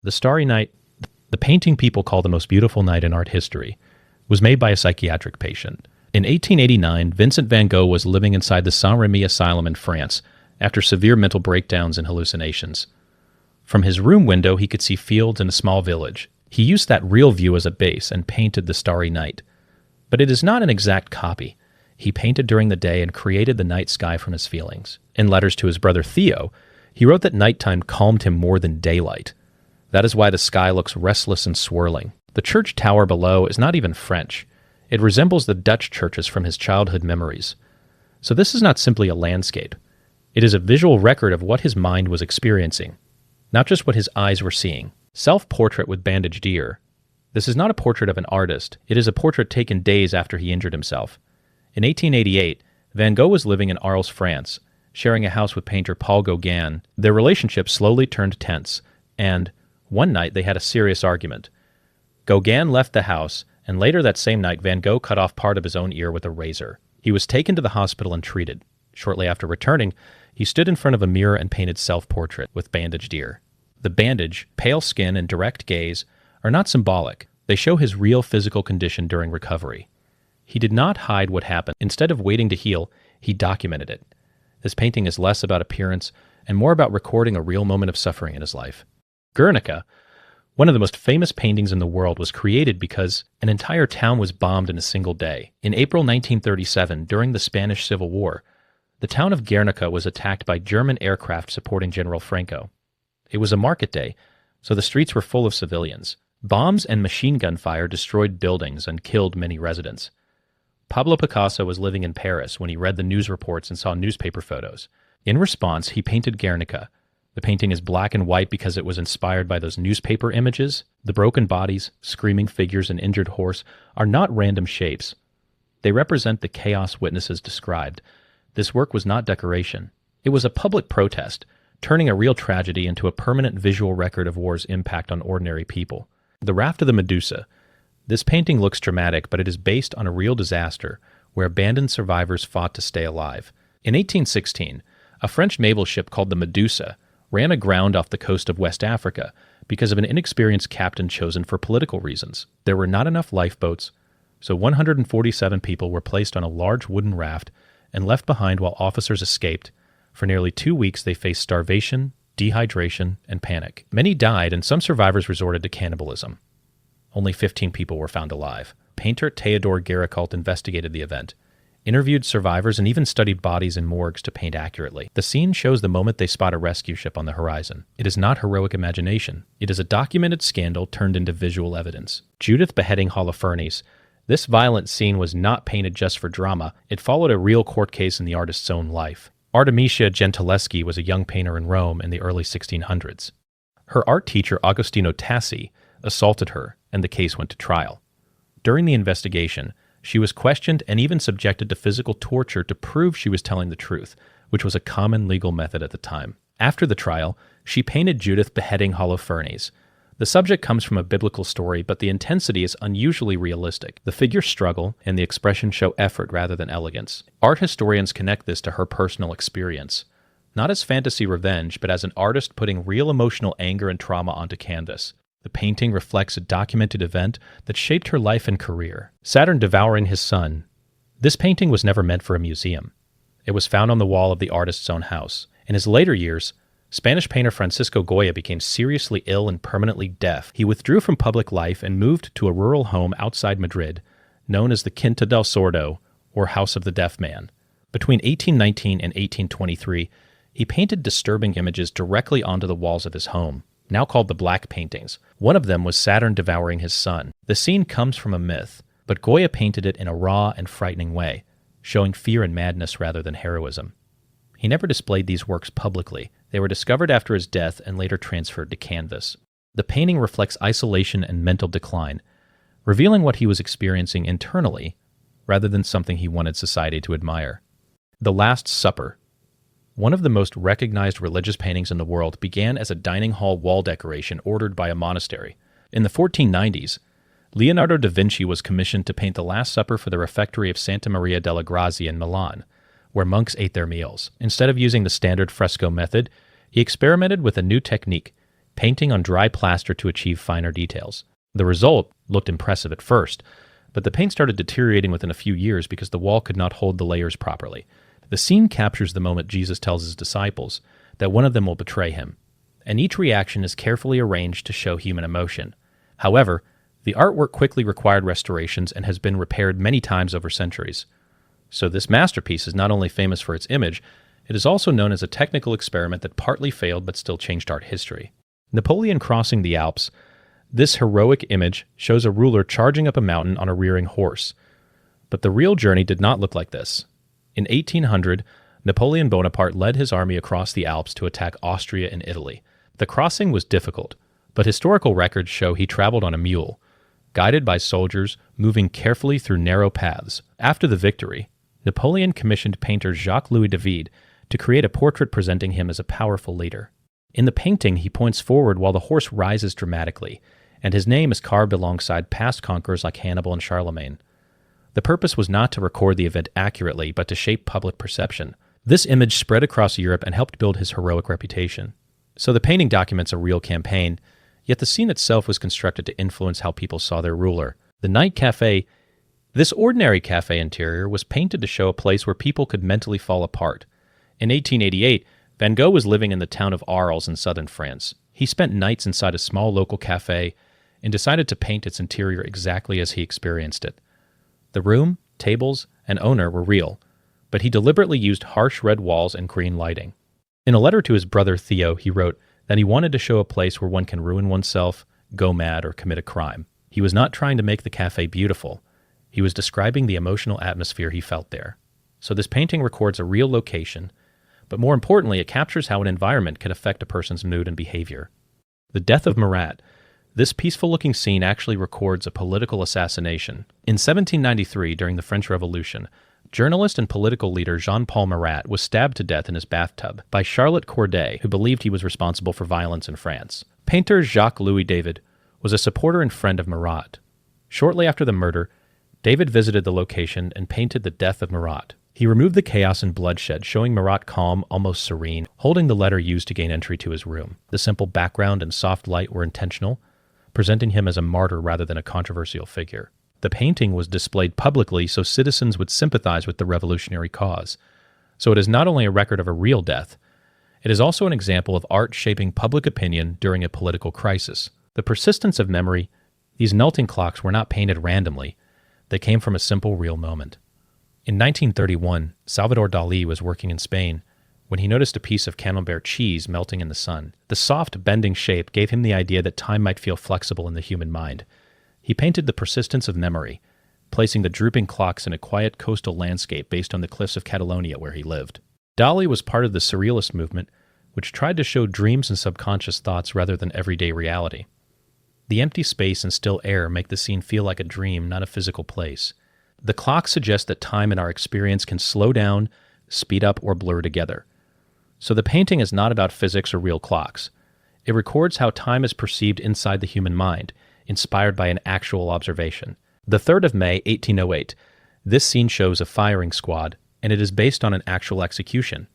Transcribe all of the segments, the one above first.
The Starry Night, the painting people call the most beautiful night in art history, was made by a psychiatric patient. In 1889, Vincent van Gogh was living inside the Saint-Rémy asylum in France after severe mental breakdowns and hallucinations. From his room window, he could see fields and a small village. He used that real view as a base and painted the Starry Night. But it is not an exact copy. He painted during the day and created the night sky from his feelings. In letters to his brother Theo, he wrote that nighttime calmed him more than daylight. That is why the sky looks restless and swirling. The church tower below is not even French. It resembles the Dutch churches from his childhood memories. So this is not simply a landscape. It is a visual record of what his mind was experiencing, not just what his eyes were seeing. Self-portrait with Bandaged Ear. This is not a portrait of an artist. It is a portrait taken days after he injured himself. In 1888, Van Gogh was living in Arles, France, sharing a house with painter Paul Gauguin. Their relationship slowly turned tense, and one night they had a serious argument. Gauguin left the house, and later that same night Van Gogh cut off part of his own ear with a razor. He was taken to the hospital and treated. Shortly after returning, he stood in front of a mirror and painted self-portrait with Bandaged Ear. The bandage, pale skin, and direct gaze are not symbolic. They show his real physical condition during recovery. He did not hide what happened. Instead of waiting to heal, he documented it. This painting is less about appearance and more about recording a real moment of suffering in his life. Guernica, one of the most famous paintings in the world, was created because an entire town was bombed in a single day. In April 1937, during the Spanish Civil War, the town of Guernica was attacked by German aircraft supporting General Franco. It was a market day, so the streets were full of civilians. Bombs and machine gun fire destroyed buildings and killed many residents. Pablo Picasso was living in Paris when he read the news reports and saw newspaper photos. In response, he painted Guernica. The painting is black and white because it was inspired by those newspaper images. The broken bodies, screaming figures, and injured horse are not random shapes. They represent the chaos witnesses described. This work was not decoration. It was a public protest, turning a real tragedy into a permanent visual record of war's impact on ordinary people. The Raft of the Medusa. This painting looks dramatic, but it is based on a real disaster where abandoned survivors fought to stay alive. In 1816, a French naval ship called the Medusa ran aground off the coast of West Africa because of an inexperienced captain chosen for political reasons. There were not enough lifeboats, so 147 people were placed on a large wooden raft and left behind while officers escaped. For nearly 2 weeks, they faced starvation, dehydration, and panic. Many died, and some survivors resorted to cannibalism. Only 15 people were found alive. Painter Théodore Géricault investigated the event, interviewed survivors, and even studied bodies in morgues to paint accurately. The scene shows the moment they spot a rescue ship on the horizon. It is not heroic imagination. It is a documented scandal turned into visual evidence. Judith beheading Holofernes. This violent scene was not painted just for drama. It followed a real court case in the artist's own life. Artemisia Gentileschi was a young painter in Rome in the early 1600s. Her art teacher, Agostino Tassi, assaulted her, and the case went to trial. During the investigation, she was questioned and even subjected to physical torture to prove she was telling the truth, which was a common legal method at the time. After the trial, she painted Judith beheading Holofernes. The subject comes from a biblical story, but the intensity is unusually realistic. The figures struggle, and the expressions show effort rather than elegance. Art historians connect this to her personal experience, not as fantasy revenge, but as an artist putting real emotional anger and trauma onto canvas. The painting reflects a documented event that shaped her life and career. Saturn Devouring His Son. This painting was never meant for a museum. It was found on the wall of the artist's own house. In his later years, Spanish painter Francisco Goya became seriously ill and permanently deaf. He withdrew from public life and moved to a rural home outside Madrid, known as the Quinta del Sordo, or House of the Deaf Man. Between 1819 and 1823, he painted disturbing images directly onto the walls of his home, now called the Black Paintings. One of them was Saturn Devouring His Son. The scene comes from a myth, but Goya painted it in a raw and frightening way, showing fear and madness rather than heroism. He never displayed these works publicly. They were discovered after his death and later transferred to canvas. The painting reflects isolation and mental decline, revealing what he was experiencing internally rather than something he wanted society to admire. The Last Supper. One of the most recognized religious paintings in the world began as a dining hall wall decoration ordered by a monastery. In the 1490s, Leonardo da Vinci was commissioned to paint the Last Supper for the refectory of Santa Maria delle Grazie in Milan, where monks ate their meals. Instead of using the standard fresco method, he experimented with a new technique, painting on dry plaster to achieve finer details. The result looked impressive at first, but the paint started deteriorating within a few years because the wall could not hold the layers properly. The scene captures the moment Jesus tells his disciples that one of them will betray him, and each reaction is carefully arranged to show human emotion. However, the artwork quickly required restorations and has been repaired many times over centuries. So this masterpiece is not only famous for its image, it is also known as a technical experiment that partly failed but still changed art history. Napoleon crossing the Alps. This heroic image shows a ruler charging up a mountain on a rearing horse. But the real journey did not look like this. In 1800, Napoleon Bonaparte led his army across the Alps to attack Austria and Italy. The crossing was difficult, but historical records show he traveled on a mule, guided by soldiers moving carefully through narrow paths. After the victory, Napoleon commissioned painter Jacques-Louis David to create a portrait presenting him as a powerful leader. In the painting, he points forward while the horse rises dramatically, and his name is carved alongside past conquerors like Hannibal and Charlemagne. The purpose was not to record the event accurately, but to shape public perception. This image spread across Europe and helped build his heroic reputation. So the painting documents a real campaign, yet the scene itself was constructed to influence how people saw their ruler. The Night Café. This ordinary cafe interior was painted to show a place where people could mentally fall apart. In 1888, Van Gogh was living in the town of Arles in southern France. He spent nights inside a small local cafe and decided to paint its interior exactly as he experienced it. The room, tables, and owner were real, but he deliberately used harsh red walls and green lighting. In a letter to his brother Theo, he wrote that he wanted to show a place where one can ruin oneself, go mad, or commit a crime. He was not trying to make the cafe beautiful. He was describing the emotional atmosphere he felt there. So this painting records a real location, but more importantly, it captures how an environment can affect a person's mood and behavior. The Death of Marat. This peaceful-looking scene actually records a political assassination. In 1793, during the French Revolution, journalist and political leader Jean-Paul Marat was stabbed to death in his bathtub by Charlotte Corday, who believed he was responsible for violence in France. Painter Jacques-Louis David was a supporter and friend of Marat. Shortly after the murder, David visited the location and painted the Death of Marat. He removed the chaos and bloodshed, showing Marat calm, almost serene, holding the letter used to gain entry to his room. The simple background and soft light were intentional, presenting him as a martyr rather than a controversial figure. The painting was displayed publicly so citizens would sympathize with the revolutionary cause. So it is not only a record of a real death, it is also an example of art shaping public opinion during a political crisis. The persistence of memory. These melting clocks were not painted randomly. They came from a simple, real moment. In 1931, Salvador Dalí was working in Spain when he noticed a piece of Camembert cheese melting in the sun. The soft, bending shape gave him the idea that time might feel flexible in the human mind. He painted the persistence of memory, placing the drooping clocks in a quiet coastal landscape based on the cliffs of Catalonia where he lived. Dalí was part of the Surrealist movement, which tried to show dreams and subconscious thoughts rather than everyday reality. The empty space and still air make the scene feel like a dream, not a physical place. The clocks suggest that time in our experience can slow down, speed up, or blur together. So the painting is not about physics or real clocks. It records how time is perceived inside the human mind, inspired by an actual observation. The 3rd of May, 1808. This scene shows a firing squad, and it is based on an actual execution.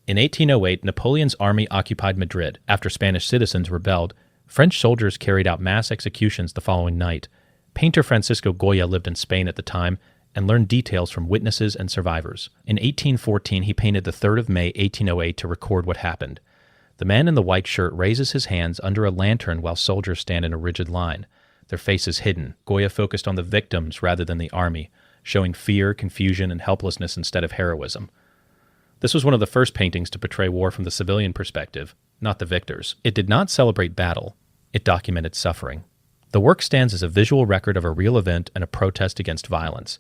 In 1808, Napoleon's army occupied Madrid. After Spanish citizens rebelled, French soldiers carried out mass executions the following night. Painter Francisco Goya lived in Spain at the time and learned details from witnesses and survivors. In 1814, he painted the 3rd of May, 1808 to record what happened. The man in the white shirt raises his hands under a lantern while soldiers stand in a rigid line, their faces hidden. Goya focused on the victims rather than the army, showing fear, confusion, and helplessness instead of heroism. This was one of the first paintings to portray war from the civilian perspective, not the victors. It did not celebrate battle. It documented suffering. The work stands as a visual record of a real event and a protest against violence.